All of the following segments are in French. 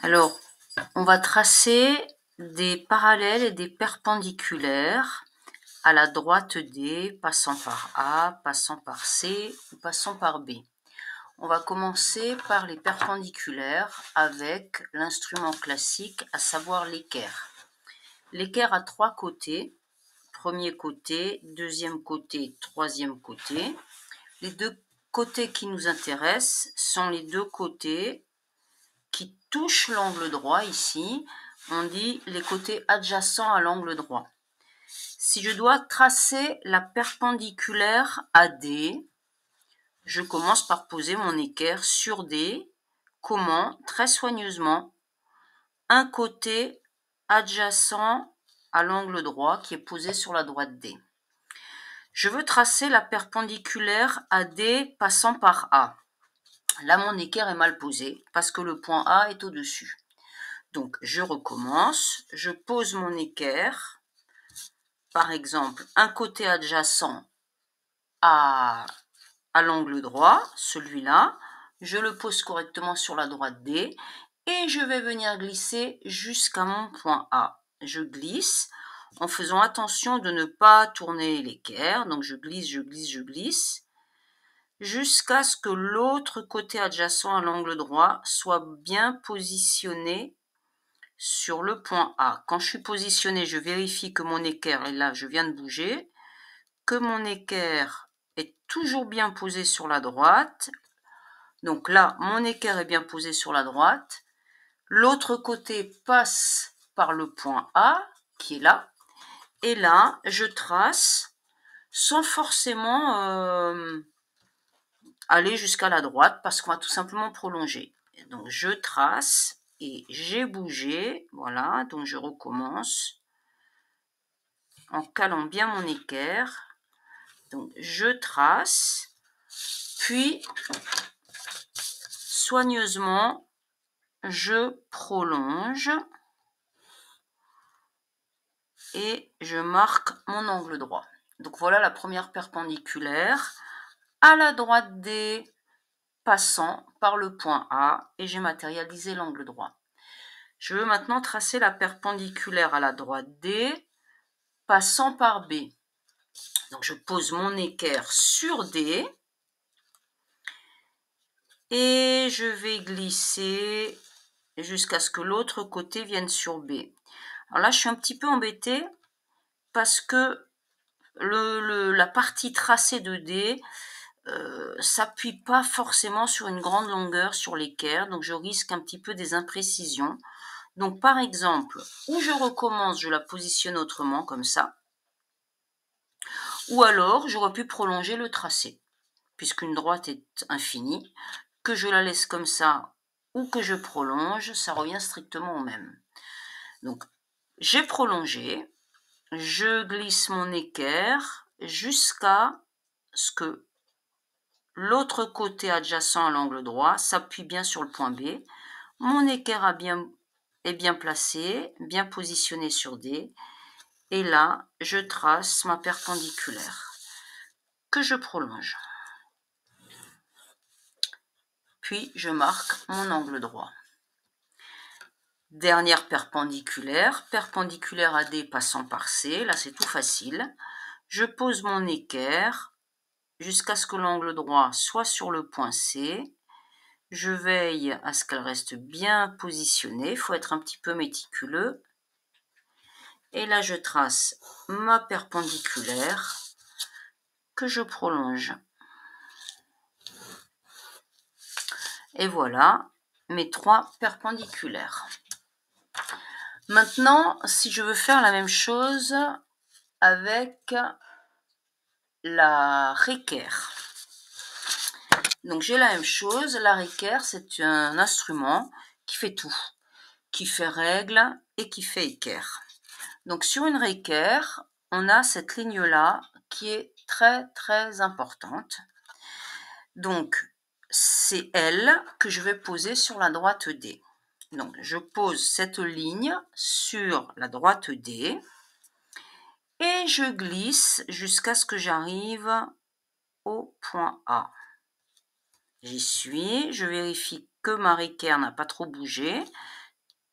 Alors, on va tracer des parallèles et des perpendiculaires à la droite D, passant par A, passant par C, passant par B. On va commencer par les perpendiculaires avec l'instrument classique, à savoir l'équerre. L'équerre a 3 côtés, premier côté, deuxième côté, troisième côté. Les 2 côtés qui nous intéressent sont les 2 côtés qui touchent l'angle droit ici. On dit les côtés adjacents à l'angle droit. Si je dois tracer la perpendiculaire à D, je commence par poser mon équerre sur D. Comment? Très soigneusement. Un côté adjacent à l'angle droit qui est posé sur la droite D. Je veux tracer la perpendiculaire à D passant par A. Là, mon équerre est mal posé parce que le point A est au-dessus. Donc, je recommence. Je pose mon équerre. Par exemple, un côté adjacent à l'angle droit, celui-là. Je le pose correctement sur la droite D et je vais venir glisser jusqu'à mon point A. Je glisse en faisant attention de ne pas tourner l'équerre. Donc, je glisse, je glisse, je glisse jusqu'à ce que l'autre côté adjacent à l'angle droit soit bien positionné sur le point A. Quand je suis positionné, je vérifie que mon équerre est là, je viens de bouger, que mon équerre est toujours bien posé sur la droite. Donc là, mon équerre est bien posé sur la droite. L'autre côté passe par le point A, qui est là. Et là, je trace sans forcément aller jusqu'à la droite, parce qu'on va tout simplement prolonger. Donc, je trace et j'ai bougé. Voilà, donc je recommence en calant bien mon équerre. Donc, je trace, puis soigneusement, je prolonge et je marque mon angle droit. Donc, voilà la première perpendiculaire. À la droite D, passant par le point A, et j'ai matérialisé l'angle droit. Je veux maintenant tracer la perpendiculaire à la droite D, passant par B. Donc, je pose mon équerre sur D et je vais glisser jusqu'à ce que l'autre côté vienne sur B. Alors là, je suis un petit peu embêtée parce que la partie tracée de D s'appuie pas forcément sur une grande longueur sur l'équerre, donc je risque un petit peu des imprécisions. Donc, par exemple, où je recommence, je la positionne autrement, comme ça. Ou alors, j'aurais pu prolonger le tracé, puisqu'une droite est infinie. Que je la laisse comme ça ou que je prolonge, ça revient strictement au même. Donc, j'ai prolongé, je glisse mon équerre jusqu'à ce que l'autre côté adjacent à l'angle droit s'appuie bien sur le point B. Mon équerre est bien placé, bien positionné sur D. Et là, je trace ma perpendiculaire que je prolonge. Puis, je marque mon angle droit. Dernière perpendiculaire à D passant par C. Là, c'est tout facile. Je pose mon équerre jusqu'à ce que l'angle droit soit sur le point C. Je veille à ce qu'elle reste bien positionnée. Il faut être un petit peu méticuleux. Et là, je trace ma perpendiculaire que je prolonge. Et voilà mes 3 perpendiculaires. Maintenant, si je veux faire la même chose avec la réquerre. Donc, j'ai la même chose. La réquerre, c'est un instrument qui fait tout, qui fait règle et qui fait équerre. Donc, sur une réquerre, on a cette ligne-là qui est très, très importante. Donc, c'est elle que je vais poser sur la droite D. Donc, je pose cette ligne sur la droite D et je glisse jusqu'à ce que j'arrive au point A. J'y suis, je vérifie que ma réquère n'a pas trop bougé,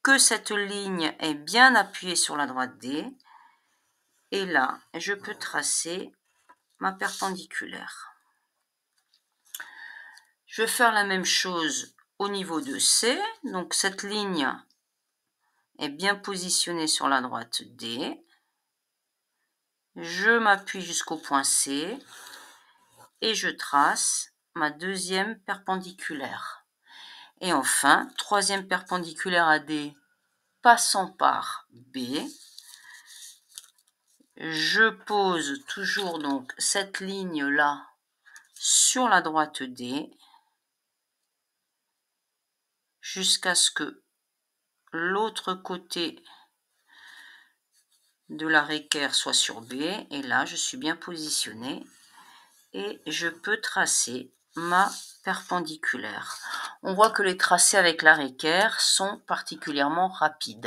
que cette ligne est bien appuyée sur la droite D. Et là, je peux tracer ma perpendiculaire. Je vais faire la même chose au niveau de C. Donc cette ligne est bien positionnée sur la droite D. Je m'appuie jusqu'au point C et je trace ma deuxième perpendiculaire. Et enfin, troisième perpendiculaire à D passant par B. Je pose toujours donc cette ligne-là sur la droite D jusqu'à ce que l'autre côté de la réquère soit sur B. Et là, je suis bien positionnée et je peux tracer ma perpendiculaire. On voit que les tracés avec la réquère sont particulièrement rapides.